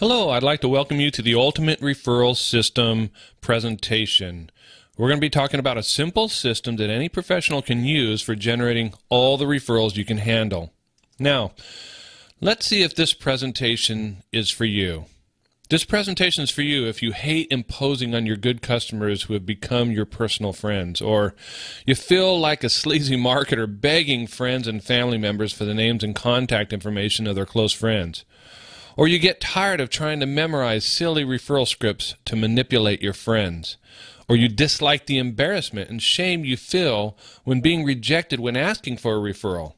Hello, I'd like to welcome you to the Ultimate Referral System presentation. We're going to be talking about a simple system that any professional can use for generating all the referrals you can handle. Now, let's see if this presentation is for you. This presentation is for you if you hate imposing on your good customers who have become your personal friends, or you feel like a sleazy marketer begging friends and family members for the names and contact information of their close friends. Or you get tired of trying to memorize silly referral scripts to manipulate your friends. Or you dislike the embarrassment and shame you feel when being rejected when asking for a referral.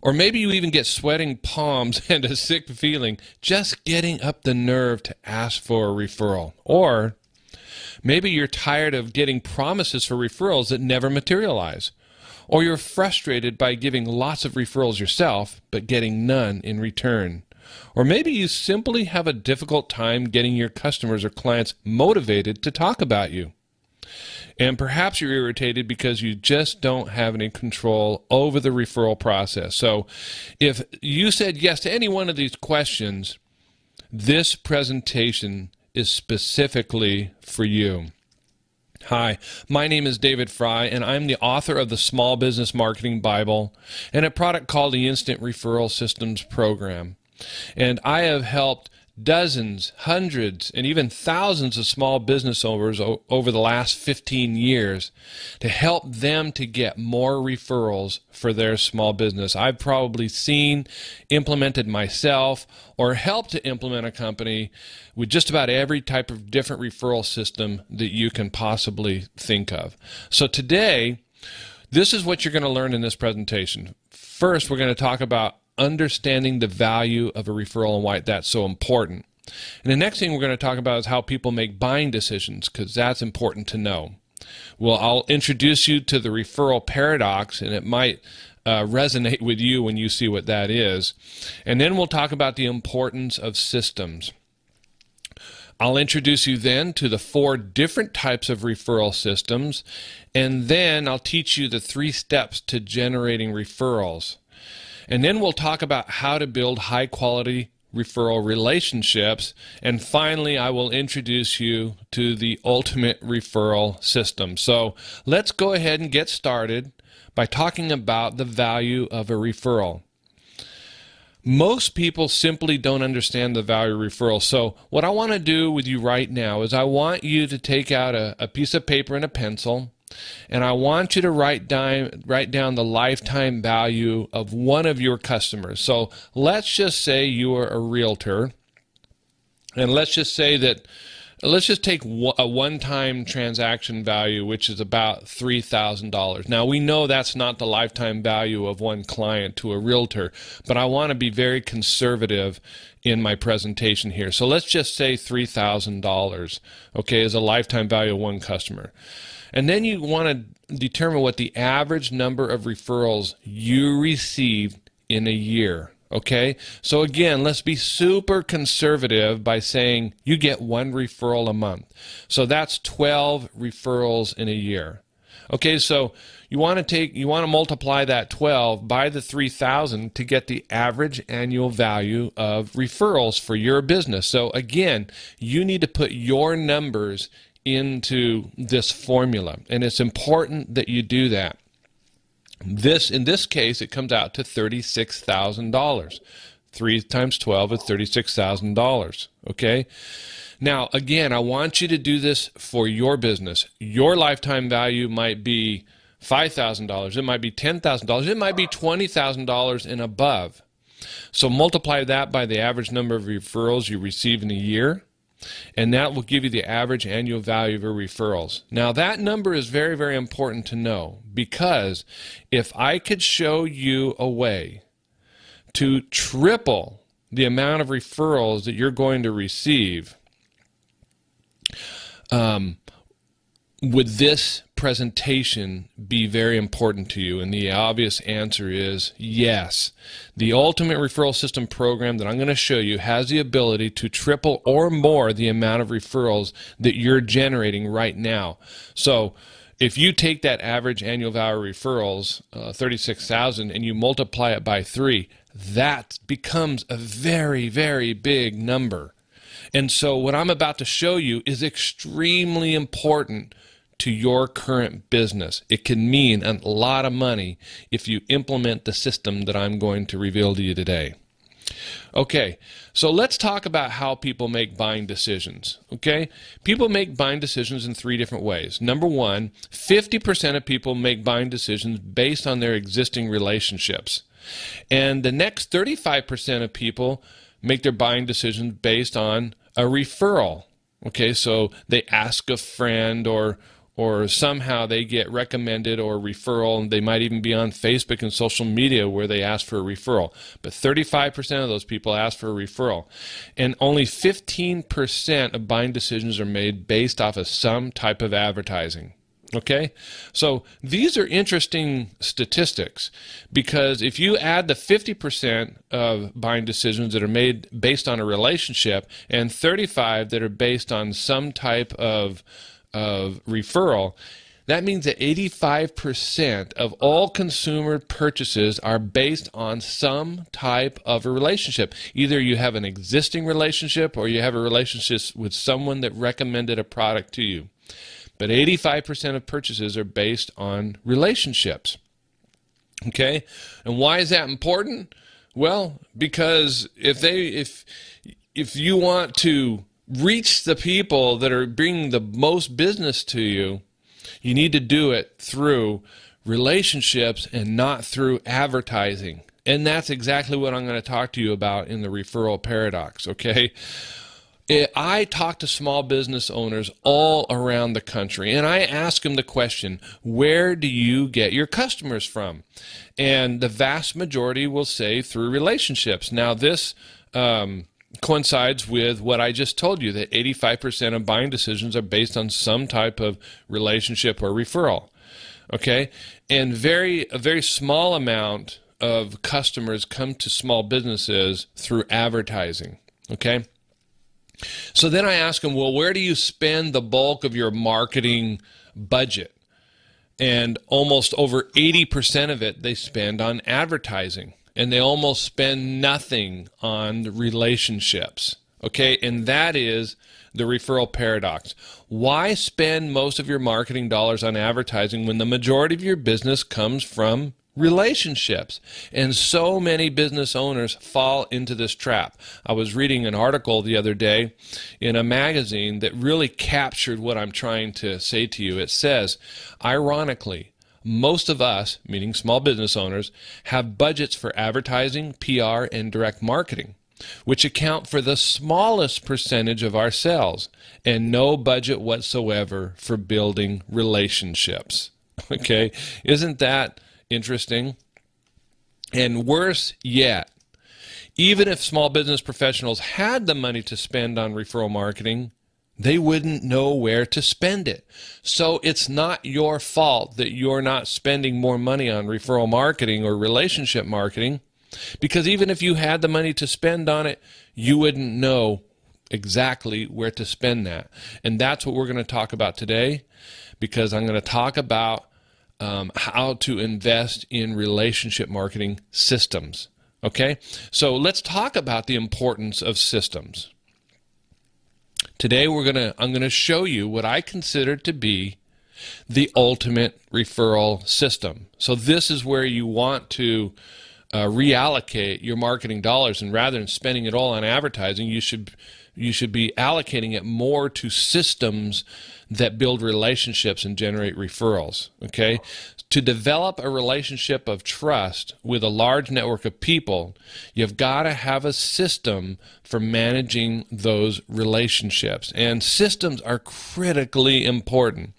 Or maybe you even get sweating palms and a sick feeling just getting up the nerve to ask for a referral. Or maybe you're tired of getting promises for referrals that never materialize. Or you're frustrated by giving lots of referrals yourself but getting none in return. Or maybe you simply have a difficult time getting your customers or clients motivated to talk about you. And perhaps you're irritated because you just don't have any control over the referral process. So if you said yes to any one of these questions, this presentation is specifically for you. Hi, my name is David Fry, and I'm the author of the Small Business Marketing Bible and a product called the Instant Referral Systems Program. And I have helped dozens, hundreds, and even thousands of small business owners over the last 15 years to help them to get more referrals for their small business. I've probably seen, implemented myself, or helped to implement a company with just about every type of different referral system that you can possibly think of. So today, this is what you're going to learn in this presentation. First, we're going to talk about understanding the value of a referral and why that's so important. And the next thing we're going to talk about is how people make buying decisions, because that's important to know. Well, I'll introduce you to the referral paradox, and it might resonate with you when you see what that is. And then we'll talk about the importance of systems. I'll introduce you then to the 4 different types of referral systems, and then I'll teach you the 3 steps to generating referrals. And then we'll talk about how to build high-quality referral relationships. And finally, I will introduce you to the ultimate referral system. So let's go ahead and get started by talking about the value of a referral. Most people simply don't understand the value of referrals. So what I want to do with you right now is I want you to take out a piece of paper and a pencil, and I want you to write down the lifetime value of one of your customers. So let's just say you are a realtor, and let's just take a one-time transaction value, which is about $3,000. Now, we know that's not the lifetime value of one client to a realtor, but I want to be very conservative in my presentation here. So let's just say $3,000, okay, is a lifetime value of one customer. And then you want to determine what the average number of referrals you receive in a year. Okay, so again, let's be super conservative by saying you get 1 referral a month. So that's 12 referrals in a year. Okay, so you want to multiply that 12 by the 3,000 to get the average annual value of referrals for your business. So again, you need to put your numbers into this formula, and it's important that you do that. In this case, it comes out to $36,000. 3 times 12 is $36,000. Okay? Now, again, I want you to do this for your business. Your lifetime value might be $5,000. It might be $10,000. It might be $20,000 and above. So multiply that by the average number of referrals you receive in a year, and that will give you the average annual value of your referrals. Now, that number is very, very important to know, because if I could show you a way to triple the amount of referrals that you're going to receive, would this presentation be very important to you? And the obvious answer is yes. The Ultimate Referral System program that I'm going to show you has the ability to triple or more the amount of referrals that you're generating right now. So if you take that average annual value of referrals, 36,000, and you multiply it by 3, that becomes a very, very big number. And so what I'm about to show you is extremely important to your current business. It can mean a lot of money if you implement the system that I'm going to reveal to you today. Okay, so let's talk about how people make buying decisions. Okay, people make buying decisions in 3 different ways. Number one, 50% of people make buying decisions based on their existing relationships. And the next 35% of people make their buying decisions based on a referral. Okay, so they ask a friend or somehow they get recommended or referral, and they might even be on Facebook and social media where they ask for a referral. But 35% of those people ask for a referral. And only 15% of buying decisions are made based off of some type of advertising. Okay, so these are interesting statistics, because if you add the 50% of buying decisions that are made based on a relationship and 35% that are based on some type of referral, that means that 85% of all consumer purchases are based on some type of a relationship. Either you have an existing relationship or you have a relationship with someone that recommended a product to you. But 85% of purchases are based on relationships. Okay? And why is that important? Well, because if you want to reach the people that are bringing the most business to you, you need to do it through relationships and not through advertising. And that's exactly what I'm going to talk to you about in the referral paradox, okay? I talk to small business owners all around the country, and I ask them the question, where do you get your customers from? And the vast majority will say through relationships. Now, this coincides with what I just told you, that 85% of buying decisions are based on some type of relationship or referral. Okay? And a very small amount of customers come to small businesses through advertising. Okay? So then I ask them, well, where do you spend the bulk of your marketing budget? And almost over 80% of it they spend on advertising. And they almost spend nothing on the relationships. Okay, and that is the referral paradox. Why spend most of your marketing dollars on advertising when the majority of your business comes from relationships? And so many business owners fall into this trap. I was reading an article the other day in a magazine that really captured what I'm trying to say to you. It says, ironically, most of us, meaning small business owners, have budgets for advertising, PR, and direct marketing, which account for the smallest percentage of our sales, and no budget whatsoever for building relationships. Okay, isn't that interesting? And worse yet, even if small business professionals had the money to spend on referral marketing, they wouldn't know where to spend it. So it's not your fault that you're not spending more money on referral marketing or relationship marketing, because even if you had the money to spend on it, you wouldn't know exactly where to spend that. And that's what we're going to talk about today, because I'm going to talk about how to invest in relationship marketing systems. Okay? So let's talk about the importance of systems. Today I'm going to show you what I consider to be the ultimate referral system. So this is where you want to reallocate your marketing dollars, and rather than spending it all on advertising, you should be allocating it more to systems that build relationships and generate referrals. Okay? To develop a relationship of trust with a large network of people, you've got to have a system for managing those relationships. And systems are critically important.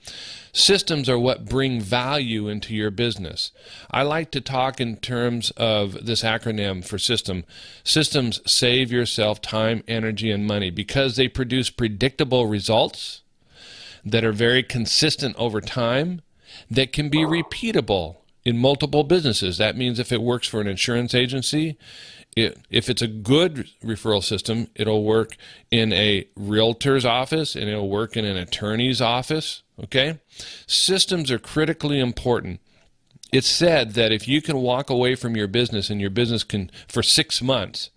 Systems are what bring value into your business. I like to talk in terms of this acronym for system. Systems save yourself time, energy, and money because they produce predictable results that are very consistent over time, that can be repeatable in multiple businesses. That means if it works for an insurance agency, if it's a good referral system, it'll work in a realtor's office and it'll work in an attorney's office. Okay? Systems are critically important. It's said that if you can walk away from your business and your business can, for 6 months,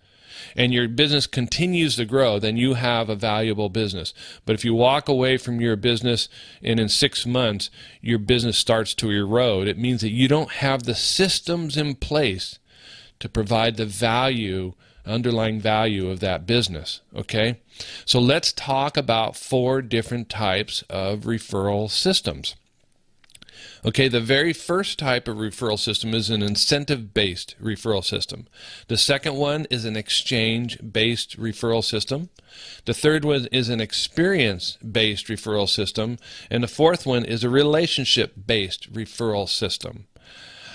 and your business continues to grow, then you have a valuable business. But if you walk away from your business and in 6 months your business starts to erode, it means that you don't have the systems in place to provide the value, underlying value of that business. Okay, so let's talk about 4 different types of referral systems. Okay, the very first type of referral system is an incentive-based referral system. The second one is an exchange-based referral system. The third one is an experience-based referral system. And the fourth one is a relationship-based referral system.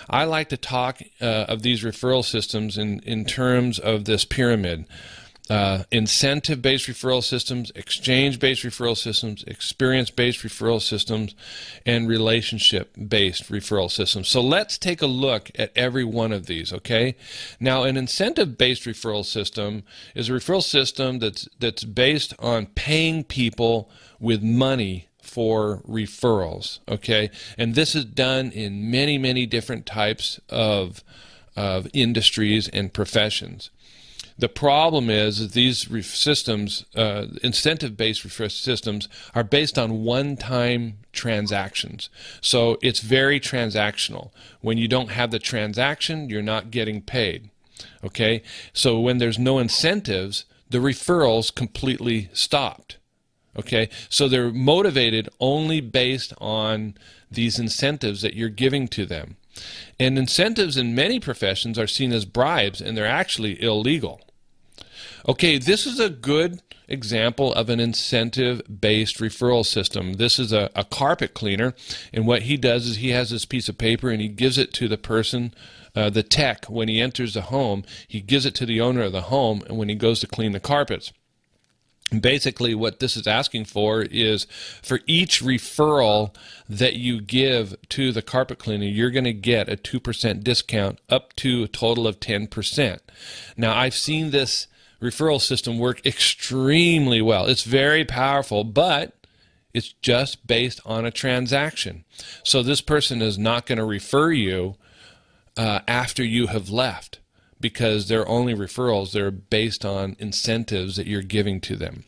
I like to talk of these referral systems in terms of this pyramid. Incentive-based referral systems, exchange-based referral systems, experience-based referral systems, and relationship-based referral systems. So let's take a look at every one of these, okay? Now, an incentive-based referral system is a referral system that's based on paying people with money for referrals, okay? And this is done in many, many different types of industries and professions. The problem is that these systems, incentive-based referral systems, are based on one-time transactions. So it's very transactional. When you don't have the transaction, you're not getting paid. Okay? So when there's no incentives, the referrals completely stopped. Okay? So they're motivated only based on these incentives that you're giving to them. And incentives in many professions are seen as bribes, and they're actually illegal. Okay, this is a good example of an incentive-based referral system. This is a carpet cleaner, and what he does is he has this piece of paper and he gives it to the person, the tech, when he enters the home. He gives it to the owner of the home and when he goes to clean the carpets. And basically what this is asking for is for each referral that you give to the carpet cleaner, you're going to get a 2% discount up to a total of 10%. Now, I've seen this referral system work extremely well. It's very powerful, but it's just based on a transaction. So this person is not going to refer you after you have left, because they're only referrals. They're based on incentives that you're giving to them.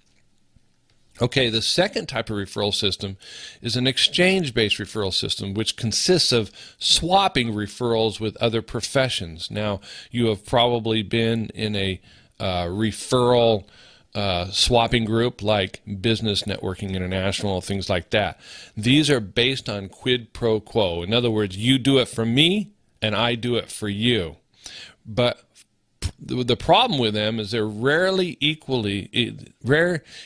Okay, the second type of referral system is an exchange-based referral system, which consists of swapping referrals with other professions. Now, you have probably been in a referral swapping group like Business Networking International, things like that. These are based on quid pro quo. In other words, you do it for me and I do it for you. But the problem with them is they're rare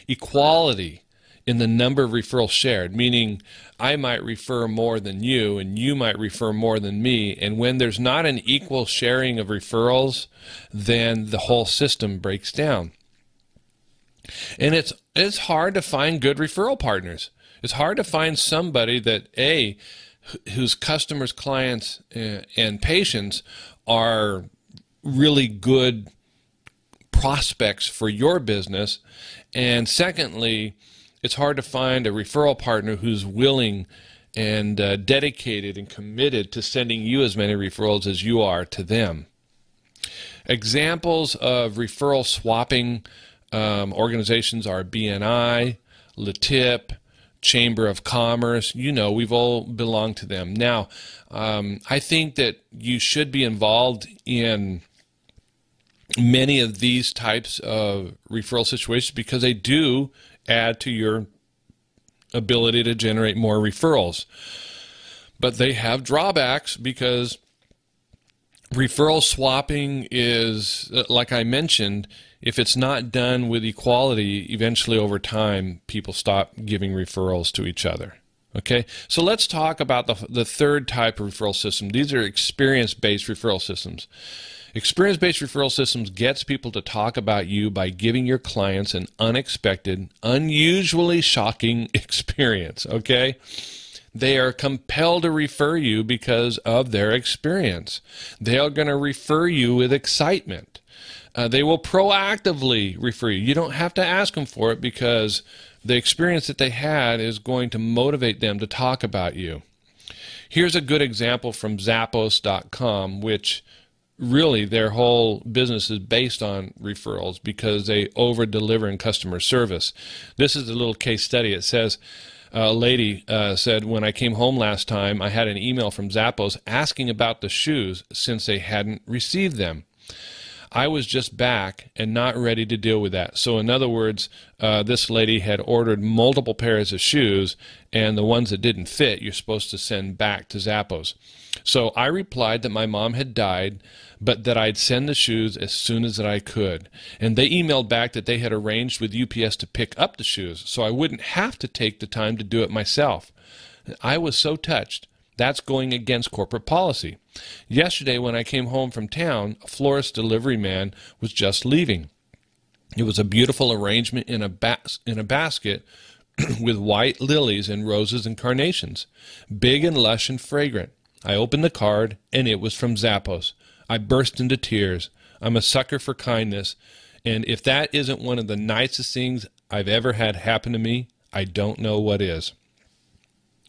equality in the number of referrals shared, meaning I might refer more than you and you might refer more than me, and when there's not an equal sharing of referrals, then the whole system breaks down. And it's hard to find good referral partners. It's hard to find somebody that whose customers, clients, and patients are really good prospects for your business. And secondly, it's hard to find a referral partner who's willing and dedicated and committed to sending you as many referrals as you are to them. Examples of referral swapping organizations are BNI, LATIP, Chamber of Commerce. You know, we've all belonged to them. Now, I think that you should be involved in many of these types of referral situations because they do add to your ability to generate more referrals. But they have drawbacks because referral swapping is, like I mentioned, if it's not done with equality, eventually over time, people stop giving referrals to each other. Okay, so let's talk about the third type of referral system. These are experience-based referral systems. Experience-based referral systems gets people to talk about you by giving your clients an unexpected, unusually shocking experience, okay? They are compelled to refer you because of their experience. They are going to refer you with excitement. They will proactively refer you. You don't have to ask them for it because the experience that they had is going to motivate them to talk about you. Here's a good example from Zappos.com, which really their whole business is based on referrals because they over deliver in customer service. This is a little case study. It says, a lady said, when I came home last time, I had an email from Zappos asking about the shoes since they hadn't received them. I was just back and not ready to deal with that. So in other words, this lady had ordered multiple pairs of shoes, and the ones that didn't fit, you're supposed to send back to Zappos. So I replied that my mom had died, but that I'd send the shoes as soon as I could. And they emailed back that they had arranged with UPS to pick up the shoes, so I wouldn't have to take the time to do it myself. I was so touched. That's going against corporate policy. Yesterday, when I came home from town, a florist delivery man was just leaving. It was a beautiful arrangement in a basket with white lilies and roses and carnations, big and lush and fragrant. I opened the card, and it was from Zappos. I burst into tears. I'm a sucker for kindness, and if that isn't one of the nicest things I've ever had happen to me, I don't know what is.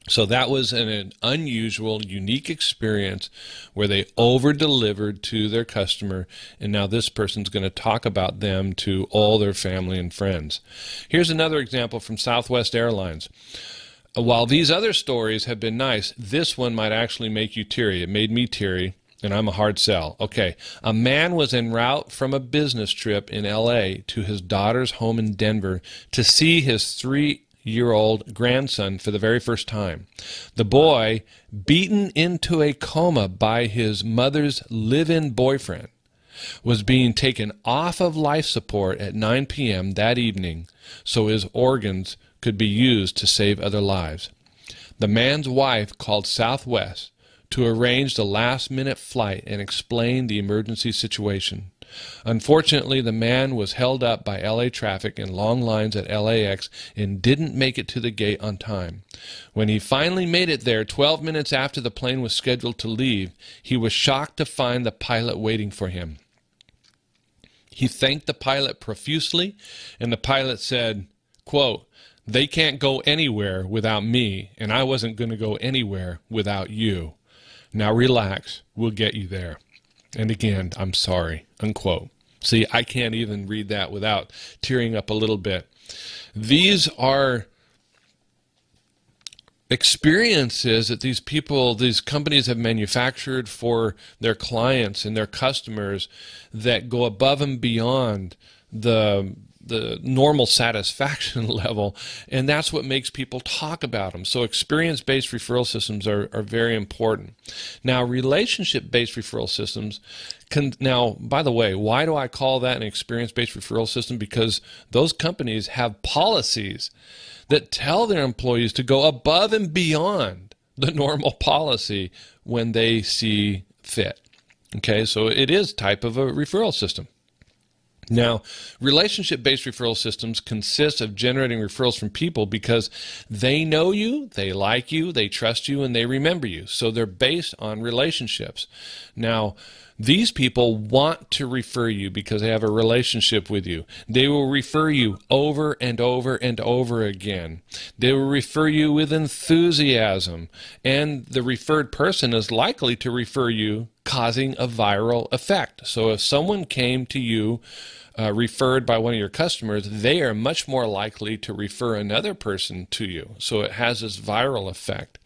So that was an unusual, unique experience where they over-delivered to their customer, and now this person's going to talk about them to all their family and friends. Here's another example from Southwest Airlines. While these other stories have been nice, this one might actually make you teary. It made me teary, and I'm a hard sell. Okay, a man was en route from a business trip in L.A. to his daughter's home in Denver to see his 3-year-old grandson for the very first time. The boy, beaten into a coma by his mother's live-in boyfriend, was being taken off of life support at 9 p.m. that evening so his organs could be used to save other lives. The man's wife called Southwest to arrange the last-minute flight and explain the emergency situation. Unfortunately, the man was held up by LA traffic and long lines at LAX and didn't make it to the gate on time. When he finally made it there 12 minutes after the plane was scheduled to leave, he was shocked to find the pilot waiting for him. He thanked the pilot profusely, and the pilot said, quote, "They can't go anywhere without me, and I wasn't going to go anywhere without you. Now relax, we'll get you there. And again, I'm sorry," unquote. See, I can't even read that without tearing up a little bit. These are experiences that these companies have manufactured for their clients and their customers that go above and beyond the normal satisfaction level, and that's what makes people talk about them. So experience-based referral systems are very important. Now, relationship-based referral systems now, by the way, why do I call that an experience-based referral system? Because those companies have policies that tell their employees to go above and beyond the normal policy when they see fit. Okay, so it is type of a referral system. Now, relationship-based referral systems consist of generating referrals from people because they know you, they like you, they trust you, and they remember you. So they're based on relationships. Now, these people want to refer you because they have a relationship with you. They will refer you over and over and over again. They will refer you with enthusiasm, and the referred person is likely to refer you, causing a viral effect. So if someone came to you referred by one of your customers, they are much more likely to refer another person to you. So it has this viral effect.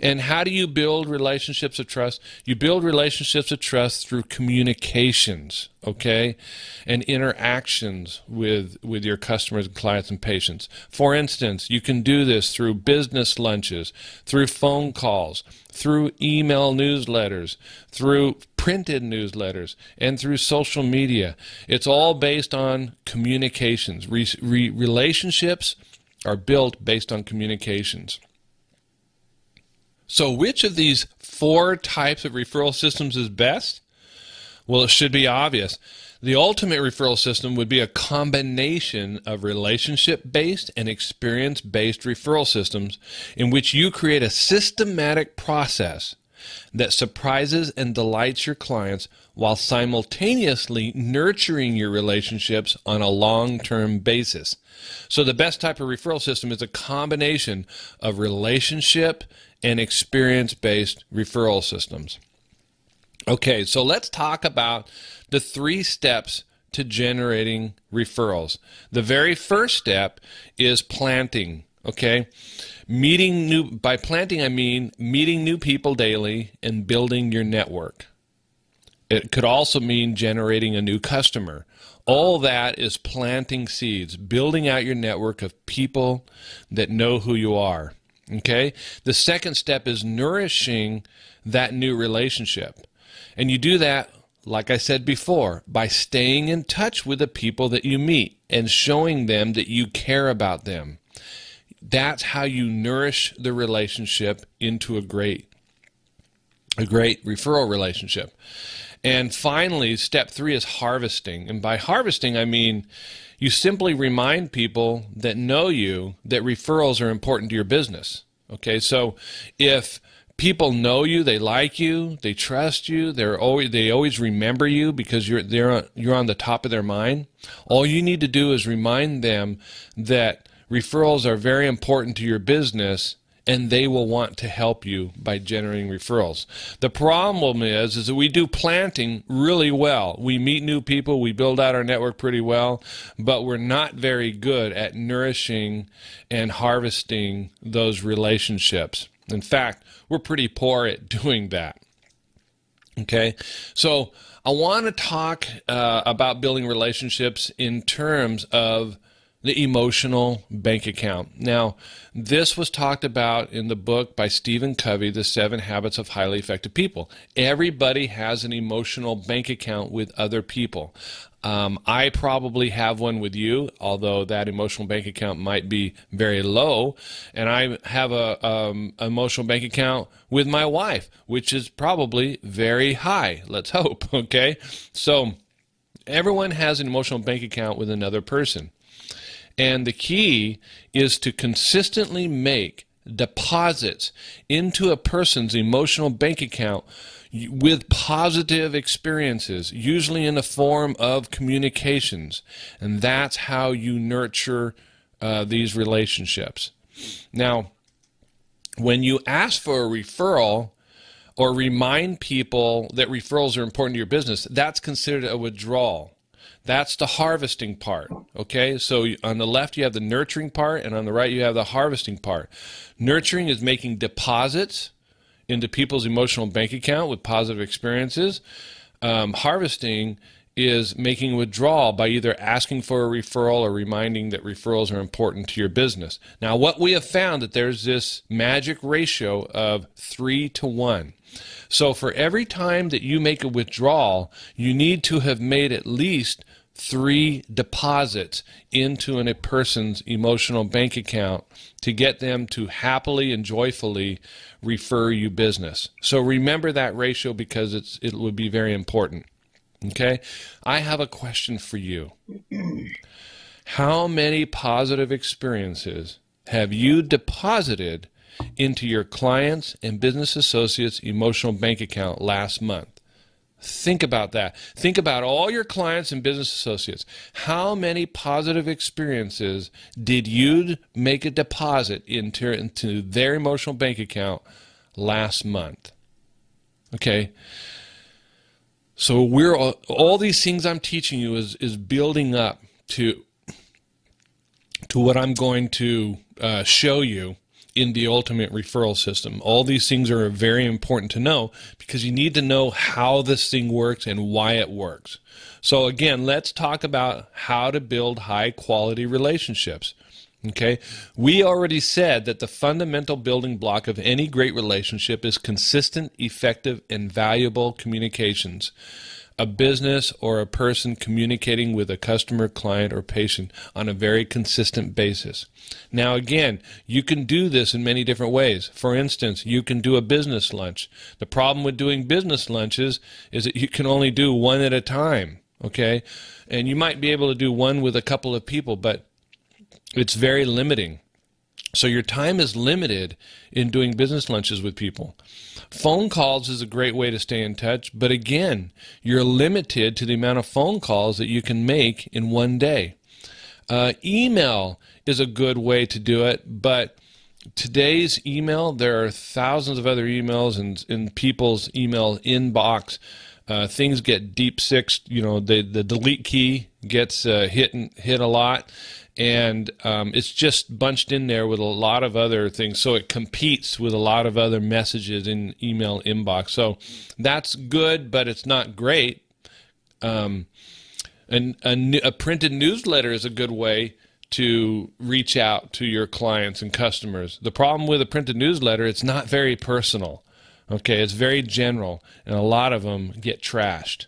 And how do you build relationships of trust? You build relationships of trust through communications, okay, and interactions with your customers and clients and patients. For instance, you can do this through business lunches, through phone calls, through email newsletters, through printed newsletters, and through social media. It's all based on communications. Relationships are built based on communications. So which of these 4 types of referral systems is best? Well, it should be obvious. The ultimate referral system would be a combination of relationship-based and experience-based referral systems in which you create a systematic process that surprises and delights your clients while simultaneously nurturing your relationships on a long-term basis. So the best type of referral system is a combination of relationship and experience-based referral systems. Okay, so let's talk about the 3 steps to generating referrals. The very first step is planting, okay? By planting, I mean meeting new people daily and building your network. It could also mean generating a new customer. All that is planting seeds, building out your network of people that know who you are. Okay? The second step is nourishing that new relationship. And you do that, like I said before, by staying in touch with the people that you meet and showing them that you care about them. That's how you nourish the relationship into a great referral relationship. And finally, step 3 is harvesting. And by harvesting, I mean you simply remind people that know you that referrals are important to your business. Okay, so if people know you, they like you, they trust you, they always remember you because you're on the top of their mind. All you need to do is remind them that referrals are very important to your business, and they will want to help you by generating referrals. The problem is that we do planting really well. We meet new people, we build out our network pretty well, but we're not very good at nourishing and harvesting those relationships. In fact, we're pretty poor at doing that. Okay, so I want to talk about building relationships in terms of the emotional bank account. Now, this was talked about in the book by Stephen Covey, The 7 Habits of Highly Effective People. Everybody has an emotional bank account with other people. I probably have one with you, although that emotional bank account might be very low. And I have a emotional bank account with my wife, which is probably very high. Let's hope, okay? So everyone has an emotional bank account with another person. And the key is to consistently make deposits into a person's emotional bank account with positive experiences, usually in the form of communications. And that's how you nurture these relationships. Now, when you ask for a referral or remind people that referrals are important to your business, that's considered a withdrawal. That's the harvesting part, okay? So on the left you have the nurturing part, and on the right you have the harvesting part. Nurturing is making deposits into people's emotional bank account with positive experiences. Harvesting is making a withdrawal by either asking for a referral or reminding that referrals are important to your business. Now, what we have found that there's this magic ratio of 3 to 1. So for every time that you make a withdrawal, you need to have made at least 3 deposits into a person's emotional bank account to get them to happily and joyfully refer you business. So remember that ratio because it would be very important. Okay? I have a question for you. How many positive experiences have you deposited into your clients and business associates' emotional bank account last month? Think about that. Think about all your clients and business associates. How many positive experiences did you make a deposit into their emotional bank account last month? Okay. So all these things I'm teaching you is building up to what I'm going to show you in the ultimate referral system. All these things are very important to know because you need to know how this thing works and why it works. So again, let's talk about how to build high quality relationships. Okay, we already said that the fundamental building block of any great relationship is consistent, effective, and valuable communications. A business or a person communicating with a customer, client, or patient on a very consistent basis. Now again, you can do this in many different ways. For instance, you can do a business lunch. The problem with doing business lunches is that you can only do one at a time, okay? And you might be able to do one with a couple of people, but it's very limiting. So your time is limited in doing business lunches with people. Phone calls is a great way to stay in touch, but again, you're limited to the amount of phone calls that you can make in one day. Email is a good way to do it, but today's email, there are thousands of other emails in people's email inbox. Things get deep sixed. The delete key gets hit a lot, and it's just bunched in there with a lot of other things. So it competes with a lot of other messages in email inbox. So that's good, but it's not great. And a printed newsletter is a good way to reach out to your clients and customers. The problem with a printed newsletter, it's not very personal. Okay, it's very general, and a lot of them get trashed.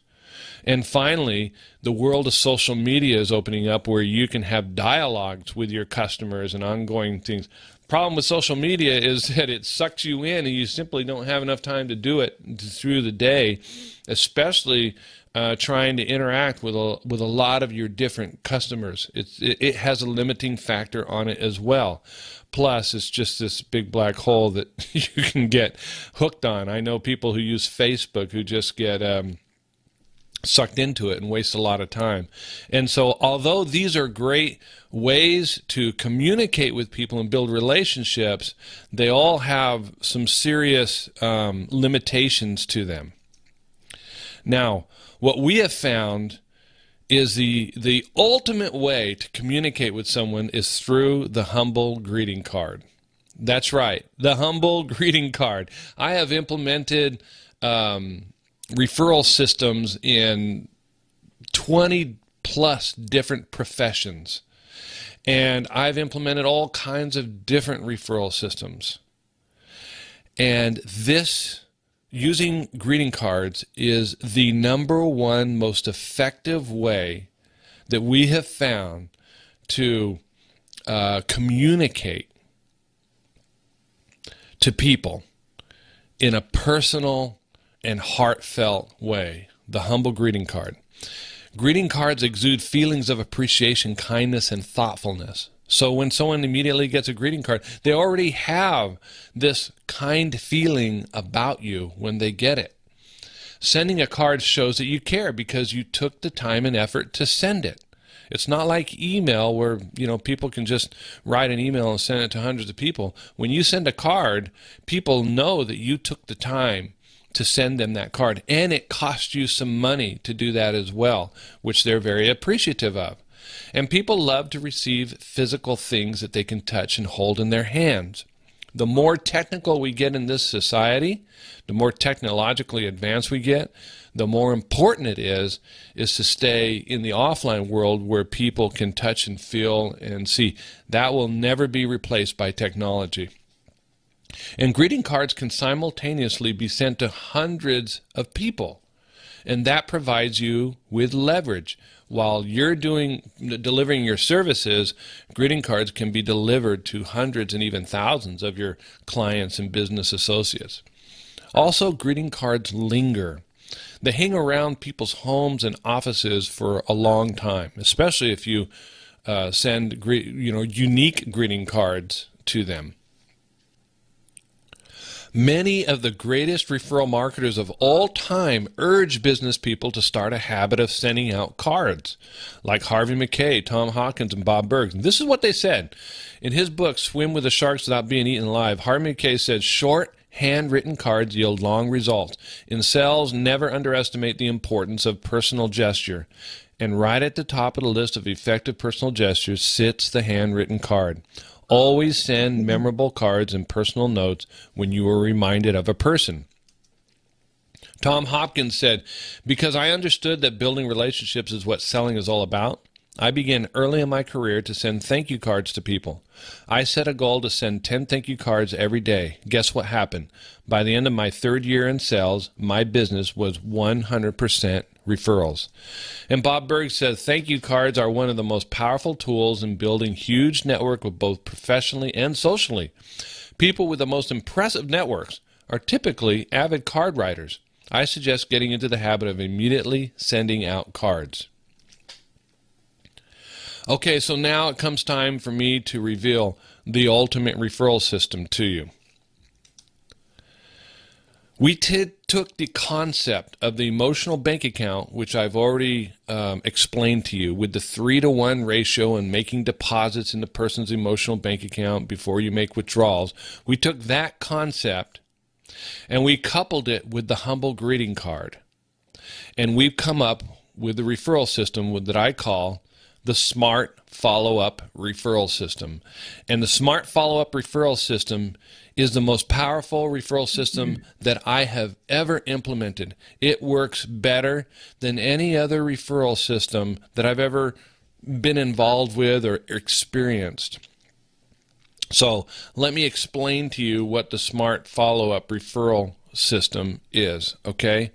And finally, the world of social media is opening up where you can have dialogues with your customers and ongoing things. Problem with social media is that it sucks you in, and you simply don't have enough time to do it through the day, especially trying to interact with a lot of your different customers. It has a limiting factor on it as well. Plus, it's just this big black hole that you can get hooked on. I know people who use Facebook who just get sucked into it and waste a lot of time. And so although these are great ways to communicate with people and build relationships, they all have some serious limitations to them. Now, what we have found is the ultimate way to communicate with someone is through the humble greeting card. That's right, the humble greeting card. I have implemented referral systems in 20 plus different professions, and I've implemented all kinds of different referral systems. And using greeting cards is the #1 most effective way that we have found to communicate to people in a personal and heartfelt way. The humble greeting card. Greeting cards exude feelings of appreciation, kindness, and thoughtfulness. So when someone immediately gets a greeting card, they already have this kind feeling about you when they get it. Sending a card shows that you care because you took the time and effort to send it. It's not like email where, people can just write an email and send it to hundreds of people. When you send a card, people know that you took the time to send them that card, and it cost you some money to do that as well, which they're very appreciative of. And people love to receive physical things that they can touch and hold in their hands. The more technical we get in this society, the more technologically advanced we get, the more important it is to stay in the offline world where people can touch and feel and see. That will never be replaced by technology. And greeting cards can simultaneously be sent to hundreds of people, and that provides you with leverage. While you're delivering your services, greeting cards can be delivered to hundreds and even thousands of your clients and business associates. Also, greeting cards linger. They hang around people's homes and offices for a long time, especially if you send unique greeting cards to them. Many of the greatest referral marketers of all time urge business people to start a habit of sending out cards, like Harvey Mackay, Tom Hawkins, and Bob Burg. This is what they said. In his book, Swim with the Sharks Without Being Eaten Alive, Harvey Mackay said, short, handwritten cards yield long results. In sales, never underestimate the importance of personal gesture. And right at the top of the list of effective personal gestures sits the handwritten card. Always send memorable cards and personal notes when you are reminded of a person. Tom Hopkins said, because I understood that building relationships is what selling is all about, I began early in my career to send thank you cards to people. I set a goal to send 10 thank you cards every day. Guess what happened? By the end of my 3rd year in sales, my business was 100% referrals. And Bob Burg says thank you cards are one of the most powerful tools in building huge network with both professionally and socially. People with the most impressive networks are typically avid card writers. I suggest getting into the habit of immediately sending out cards. Okay, so now it comes time for me to reveal the ultimate referral system to you. We took the concept of the emotional bank account, which I've already explained to you, with the 3-to-1 ratio and making deposits in the person's emotional bank account before you make withdrawals. We took that concept and we coupled it with the humble greeting card. And we've come up with the referral system that I call the Smart Follow-Up Referral System. And the Smart Follow-Up Referral System is the most powerful referral system that I have ever implemented. It works better than any other referral system that I've ever been involved with or experienced. So let me explain to you what the Smart Follow-Up Referral System is, okay?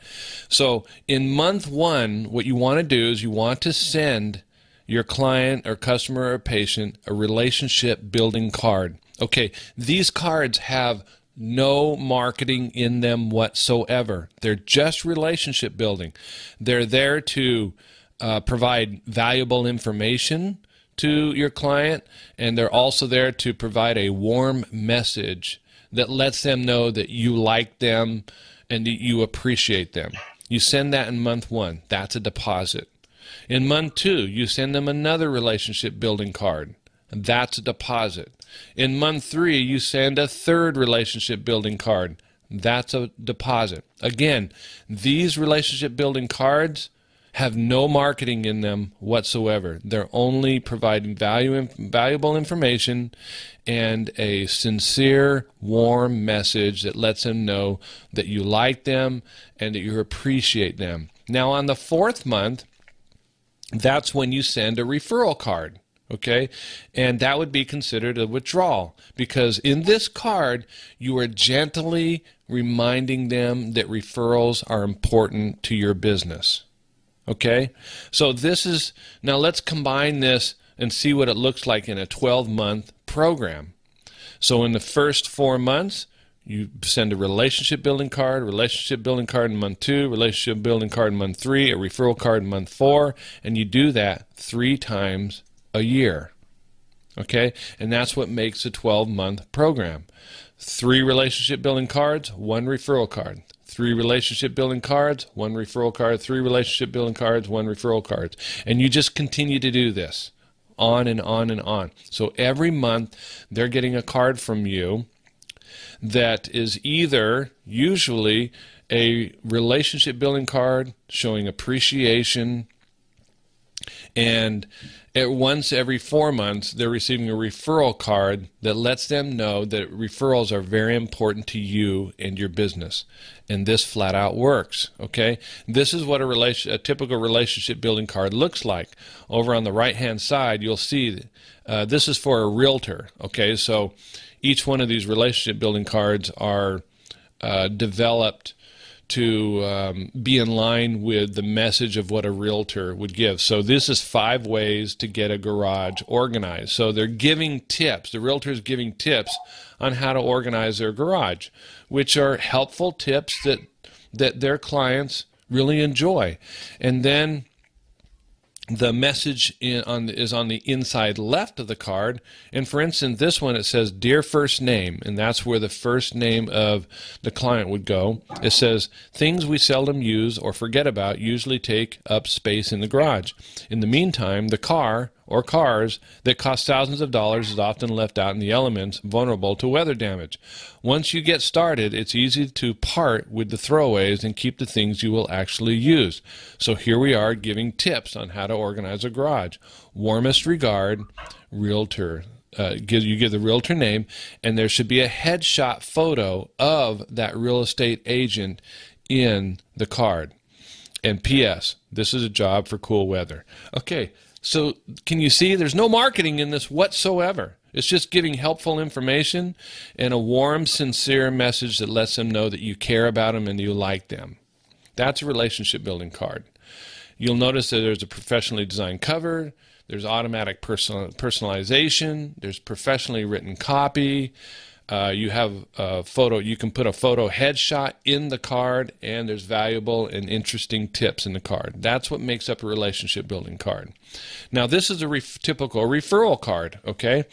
So in month 1, what you want to do is you want to send your client or customer or patient a relationship building card. Okay, these cards have no marketing in them whatsoever. They're just relationship building. They're there to provide valuable information to your client, and they're also there to provide a warm message that lets them know that you like them and that you appreciate them. You send that in month 1. That's a deposit. In month 2, you send them another relationship building card. That's a deposit. In month 3, you send a third relationship building card. That's a deposit. Again, these relationship building cards have no marketing in them whatsoever. They're only providing valuable information and a sincere, warm message that lets them know that you like them and that you appreciate them. Now, on the 4th month, that's when you send a referral card. Okay, and that would be considered a withdrawal, because in this card you are gently reminding them that referrals are important to your business. Okay, so this is, now let's combine this and see what it looks like in a 12-month program. So in the first 4 months, you send a relationship building card in month 2, relationship building card in month 3, a referral card in month 4, and you do that 3 times a year. Okay, and that's what makes a 12-month program. 3 relationship building cards, 1 referral card. 3 relationship building cards, 1 referral card. 3 relationship building cards, 1 referral card. And you just continue to do this on and on and on. So every month they're getting a card from you that is either usually a relationship building card showing appreciation, and once every 4 months they're receiving a referral card that lets them know that referrals are very important to you and your business. And this flat out works. Okay, this is what a typical relationship building card looks like. Over on the right hand side you'll see this is for a realtor. Okay, so each one of these relationship building cards are developed to be in line with the message of what a realtor would give. So this is 5 ways to get a garage organized. So they're giving tips. The realtor is giving tips on how to organize their garage, which are helpful tips that their clients really enjoy. And then the message is on the inside left of the card. And for instance, this one, it says, "Dear First Name," and that's where the first name of the client would go. It says, "Things we seldom use or forget about usually take up space in the garage. In the meantime, the car or cars that cost thousands of dollars is often left out in the elements, vulnerable to weather damage. Once you get started, it's easy to part with the throwaways and keep the things you will actually use." So here we are giving tips on how to organize a garage. Warmest regard, realtor. You give the realtor name, and there should be a headshot photo of that real estate agent in the card. And P.S., this is a job for cool weather. Okay, so can you see there's no marketing in this whatsoever? It's just giving helpful information and a warm, sincere message that lets them know that you care about them and you like them. That's a relationship building card. You'll notice that there's a professionally designed cover, there's automatic personalization, there's professionally written copy, you have a photo, you can put a photo headshot in the card, and there's valuable and interesting tips in the card. That's what makes up a relationship building card. Now this is a typical referral card, okay?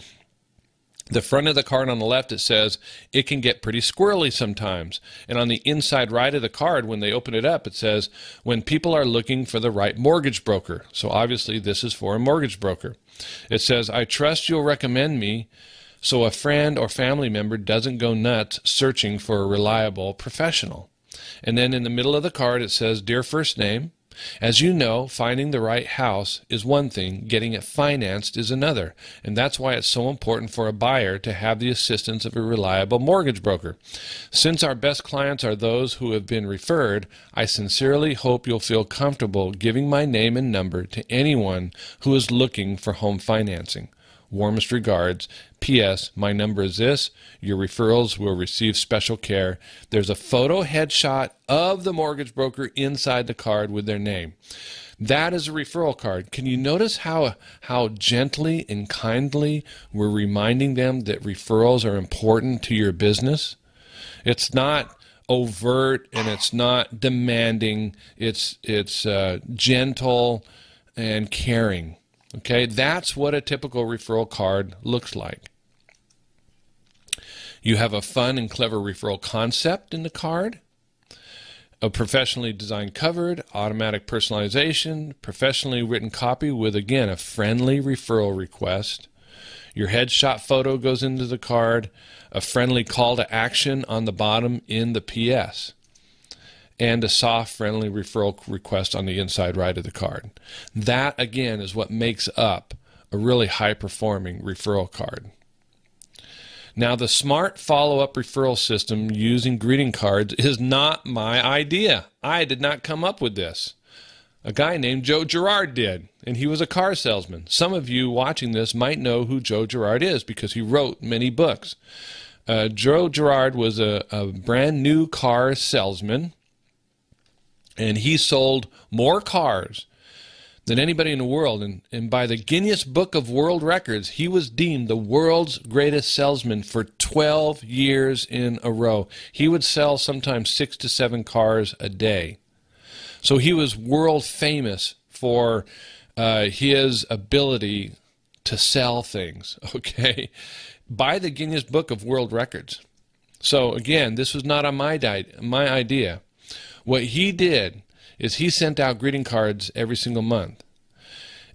The front of the card on the left, it says it can get pretty squirrely sometimes. And on the inside right of the card, when they open it up, it says when people are looking for the right mortgage broker. So obviously this is for a mortgage broker. It says, I trust you'll recommend me so a friend or family member doesn't go nuts searching for a reliable professional. And then in the middle of the card, it says, Dear first name, as you know, finding the right house is one thing, getting it financed is another, and that's why it's so important for a buyer to have the assistance of a reliable mortgage broker. Since our best clients are those who have been referred, I sincerely hope you'll feel comfortable giving my name and number to anyone who is looking for home financing. Warmest regards. P.S. My number is this. Your referrals will receive special care. There's a photo headshot of the mortgage broker inside the card with their name. That is a referral card. Can you notice how gently and kindly we're reminding them that referrals are important to your business? It's not overt and it's not demanding. It's gentle and caring. Okay, that's what a typical referral card looks like. You have a fun and clever referral concept in the card, a professionally designed cover, automatic personalization, professionally written copy with, again, a friendly referral request. Your headshot photo goes into the card, a friendly call to action on the bottom in the PS, and a soft, friendly referral request on the inside right of the card. That, again, is what makes up a really high-performing referral card. Now, the smart follow-up referral system using greeting cards is not my idea. I did not come up with this. A guy named Joe Girard did, and he was a car salesman. Some of you watching this might know who Joe Girard is because he wrote many books. Joe Girard was a brand new car salesman, and he sold more cars than anybody in the world. And by the Guinness Book of World Records, he was deemed the world's greatest salesman for 12 years in a row. He would sell sometimes 6 to 7 cars a day. So he was world famous for his ability to sell things, okay, by the Guinness Book of World Records. So again, this was not on my idea. What he did is he sent out greeting cards every single month.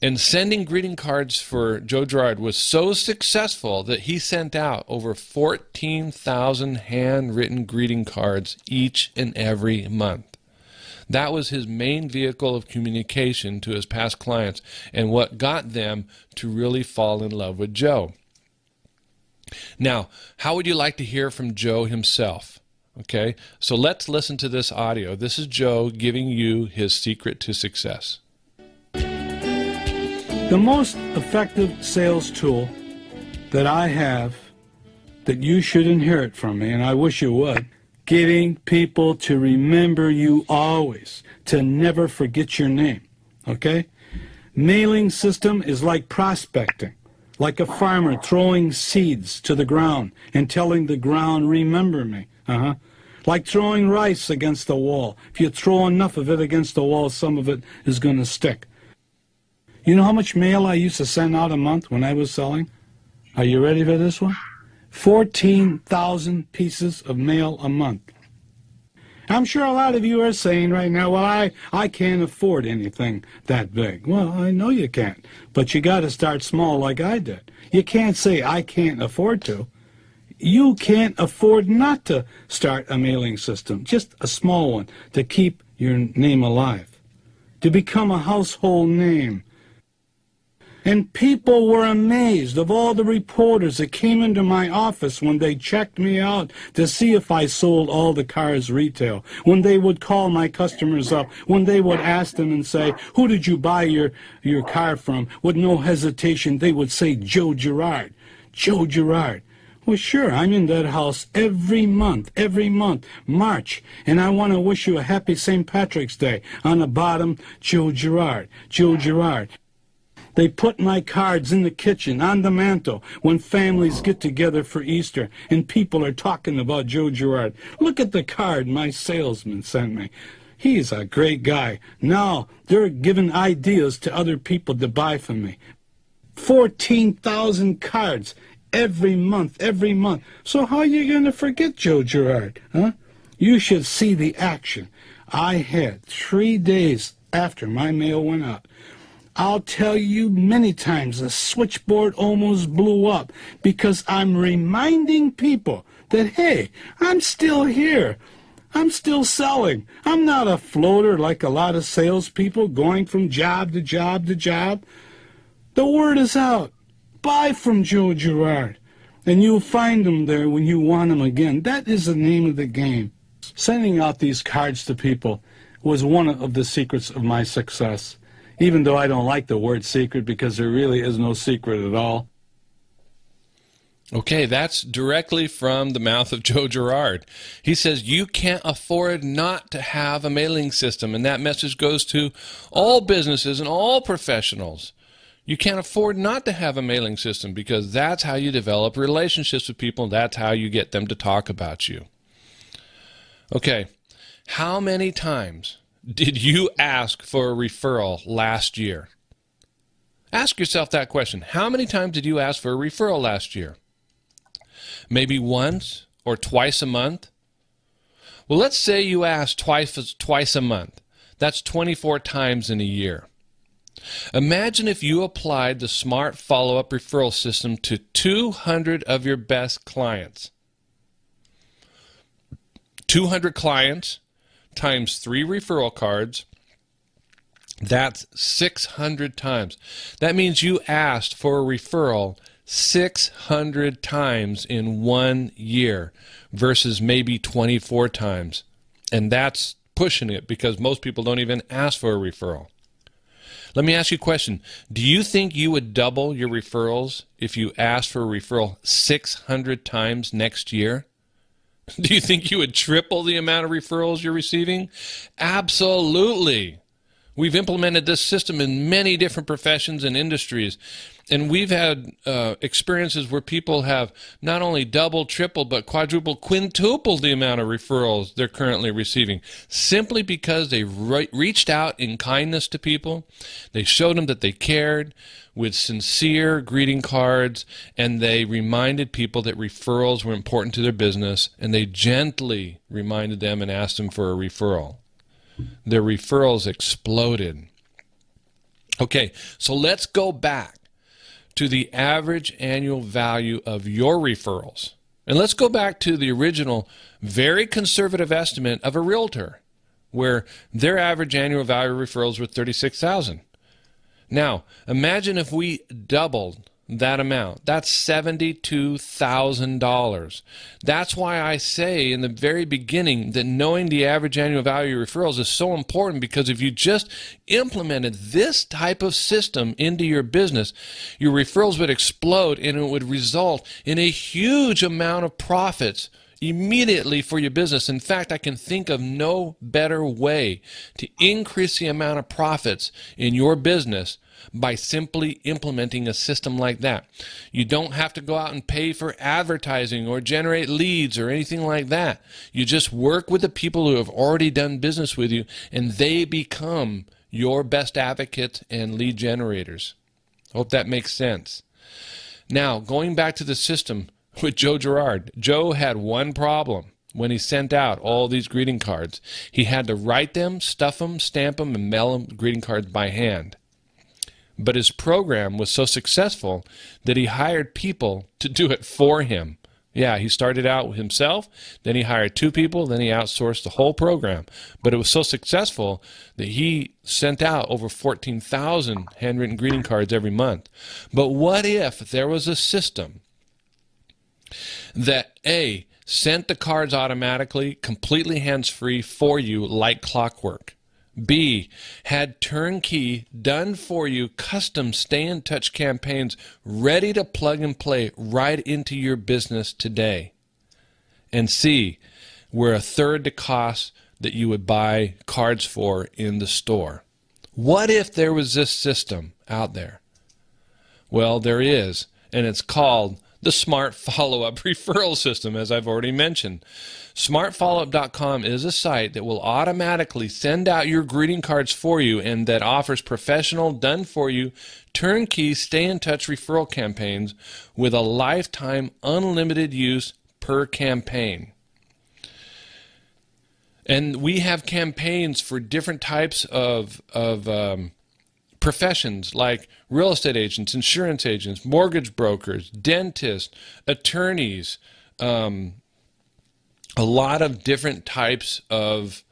And sending greeting cards for Joe Girard was so successful that he sent out over 14,000 handwritten greeting cards each and every month. That was his main vehicle of communication to his past clients and what got them to really fall in love with Joe. Now, how would you like to hear from Joe himself? Okay, so let's listen to this audio. This is Joe giving you his secret to success. The most effective sales tool that I have that you should inherit from me, and I wish you would, getting people to remember you always, to never forget your name, okay? Mailing system is like prospecting, like a farmer throwing seeds to the ground and telling the ground, remember me. Like throwing rice against the wall. If you throw enough of it against the wall, some of it is going to stick. You know how much mail I used to send out a month when I was selling? Are you ready for this one? 14,000 pieces of mail a month. I'm sure a lot of you are saying right now, well, I can't afford anything that big. Well, I know you can't, but you got to start small like I did. You can't say I can't afford to. You can't afford not to start a mailing system, just a small one, to keep your name alive, to become a household name. And people were amazed of all the reporters that came into my office when they checked me out to see if I sold all the cars retail, when they would call my customers up, when they would ask them and say, who did you buy your car from? With no hesitation, they would say, Joe Girard. Joe Girard. Well, sure, I'm in that house every month, March, and I want to wish you a happy St. Patrick's Day. On the bottom, Joe Girard, Joe Girard. They put my cards in the kitchen, on the mantle, when families get together for Easter, and people are talking about Joe Girard. Look at the card my salesman sent me. He's a great guy. Now they're giving ideas to other people to buy from me. 14,000 cards every month, every month. So how are you going to forget Joe Girard, huh? You should see the action I had 3 days after my mail went out. I'll tell you many times the switchboard almost blew up because I'm reminding people that, hey, I'm still here. I'm still selling. I'm not a floater like a lot of salespeople going from job to job to job. The word is out. Buy from Joe Girard, and you'll find him there when you want him again. That is the name of the game. Sending out these cards to people was one of the secrets of my success, even though I don't like the word secret because there really is no secret at all. Okay, that's directly from the mouth of Joe Girard. He says you can't afford not to have a mailing system, and that message goes to all businesses and all professionals. You can't afford not to have a mailing system because that's how you develop relationships with people, and that's how you get them to talk about you. Okay, how many times did you ask for a referral last year? Ask yourself that question. How many times did you ask for a referral last year? Maybe once or twice a month? Well, let's say you asked twice a month. That's 24 times in a year. Imagine if you applied the smart follow-up referral system to 200 of your best clients. 200 clients times 3 referral cards, that's 600 times. That means you asked for a referral 600 times in 1 year versus maybe 24 times. And that's pushing it because most people don't even ask for a referral. Let me ask you a question. Do you think you would double your referrals if you asked for a referral 600 times next year? Do you think you would triple the amount of referrals you're receiving? Absolutely. We've implemented this system in many different professions and industries, and we've had experiences where people have not only doubled, tripled, but quadrupled, quintupled the amount of referrals they're currently receiving, simply because they reached out in kindness to people. They showed them that they cared with sincere greeting cards, and they reminded people that referrals were important to their business, and they gently reminded them and asked them for a referral. Their referrals exploded. Okay, so let's go back to the average annual value of your referrals. And let's go back to the original, very conservative estimate of a realtor, where their average annual value of referrals were $36,000. Now, imagine if we doubled that amount. That's $72,000. That's why I say in the very beginning that knowing the average annual value of referrals is so important, because if you just implemented this type of system into your business, your referrals would explode and it would result in a huge amount of profits immediately for your business. In fact, I can think of no better way to increase the amount of profits in your business by simply implementing a system like that. You don't have to go out and pay for advertising or generate leads or anything like that. You just work with the people who have already done business with you, and they become your best advocates and lead generators. Hope that makes sense. Now, going back to the system with Joe Girard. Joe had one problem when he sent out all these greeting cards. He had to write them, stuff them, stamp them, and mail them greeting cards by hand. But his program was so successful that he hired people to do it for him. Yeah, he started out with himself, then he hired 2 people, then he outsourced the whole program. But it was so successful that he sent out over 14,000 handwritten greeting cards every month. But what if there was a system that A, sent the cards automatically, completely hands-free for you like clockwork? B, had turnkey, done for you, custom stay-in-touch campaigns ready to plug and play right into your business today? And C, were a third the cost that you would buy cards for in the store. What if there was this system out there? Well, there is, and it's called the Smart Follow-Up Referral System, as I've already mentioned. SmartFollowUp.com is a site that will automatically send out your greeting cards for you and that offers professional, done-for-you, turnkey, stay-in-touch referral campaigns with a lifetime unlimited use per campaign. And we have campaigns for different types of professions like real estate agents, insurance agents, mortgage brokers, dentists, attorneys, a lot of different types of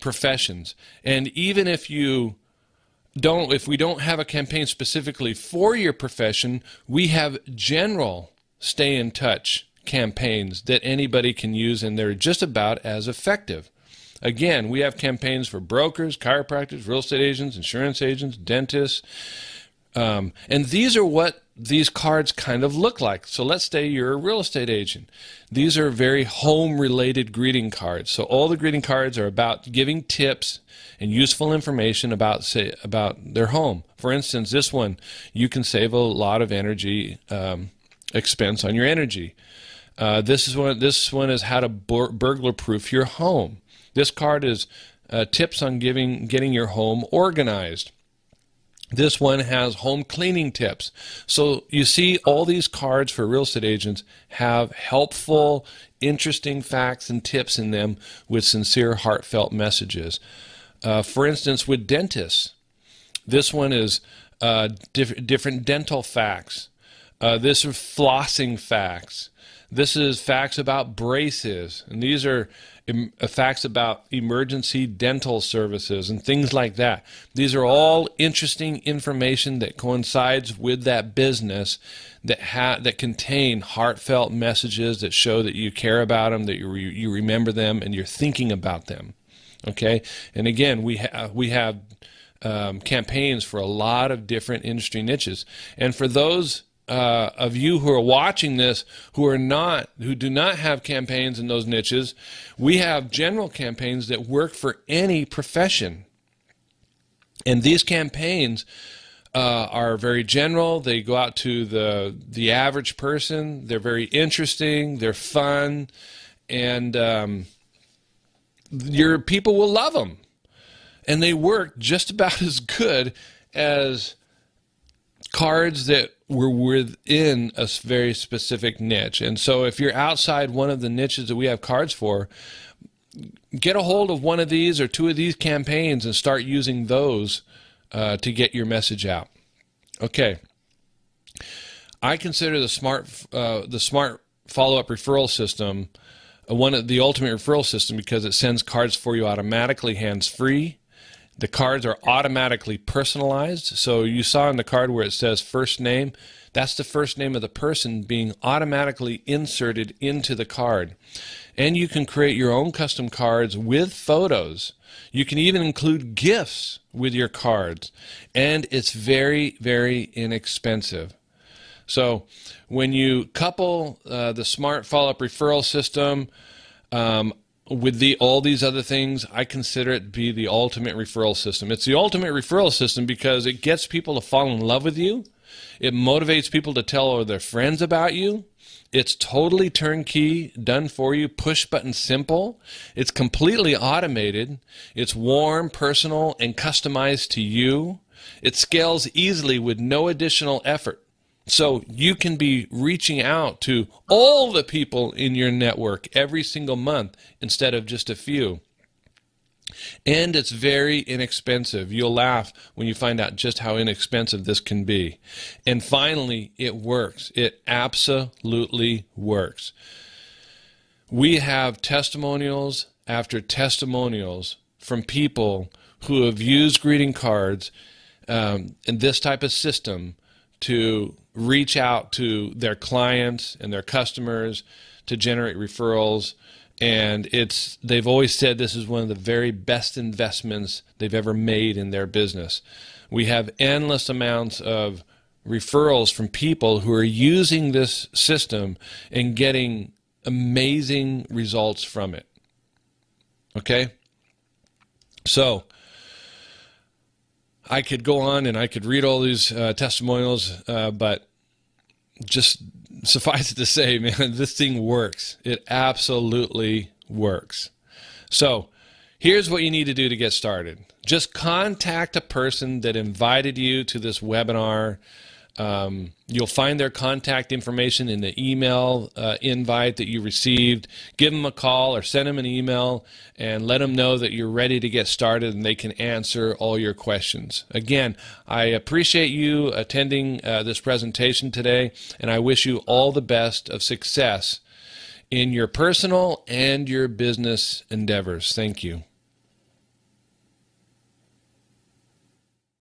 professions. And even if we don't have a campaign specifically for your profession, we have general stay in touch campaigns that anybody can use, and they're just about as effective. Again, we have campaigns for brokers, chiropractors, real estate agents, insurance agents, dentists, and these are what these cards kind of look like. So let's say you're a real estate agent. These are very home-related greeting cards. So all the greeting cards are about giving tips and useful information about their home. For instance, this one, you can save a lot of energy expense on your energy. This one is how to burglar-proof your home. This card is tips on getting your home organized. This one has home cleaning tips. So you see, all these cards for real estate agents have helpful, interesting facts and tips in them with sincere, heartfelt messages. For instance, with dentists, this one is different dental facts. This is flossing facts. This is facts about braces, and these are facts about emergency dental services and things like that. These are all interesting information that coincides with that business that contain heartfelt messages that show that you care about them, that you remember them, and you're thinking about them. Okay, and again, we have campaigns for a lot of different industry niches, and for those of you who are watching this who do not have campaigns in those niches, we have general campaigns that work for any profession. And these campaigns are very general. They go out to the average person. They're very interesting. They're fun, and your people will love them. And they work just about as good as cards that were within a very specific niche. And so if you're outside one of the niches that we have cards for, get a hold of one of these or two of these campaigns and start using those to get your message out. Okay. I consider the smart follow-up referral system the ultimate referral system because it sends cards for you automatically, hands-free. The cards are automatically personalized. So you saw in the card where it says first name, that's the first name of the person being automatically inserted into the card. And you can create your own custom cards with photos. You can even include gifts with your cards. And it's very, very inexpensive. So when you couple the smart follow-up referral system with all these other things, I consider it to be the ultimate referral system. It's the ultimate referral system because it gets people to fall in love with you. It motivates people to tell all their friends about you. It's totally turnkey, done for you, push button simple. It's completely automated. It's warm, personal, and customized to you. It scales easily with no additional effort. So you can be reaching out to all the people in your network every single month instead of just a few. And it's very inexpensive. You'll laugh when you find out just how inexpensive this can be. And finally, it works. It absolutely works. We have testimonials after testimonials from people who have used greeting cards in this type of system to reach out to their clients and their customers to generate referrals. And they've always said this is one of the very best investments they've ever made in their business. We have endless amounts of referrals from people who are using this system and getting amazing results from it. Okay? So I could go on and I could read all these testimonials, but just suffice it to say, man, this thing works. It absolutely works. So here's what you need to do to get started. Just contact a person that invited you to this webinar. You'll find their contact information in the email invite that you received. Give them a call or send them an email and let them know that you're ready to get started and they can answer all your questions. Again, I appreciate you attending this presentation today, and I wish you all the best of success in your personal and your business endeavors. Thank you.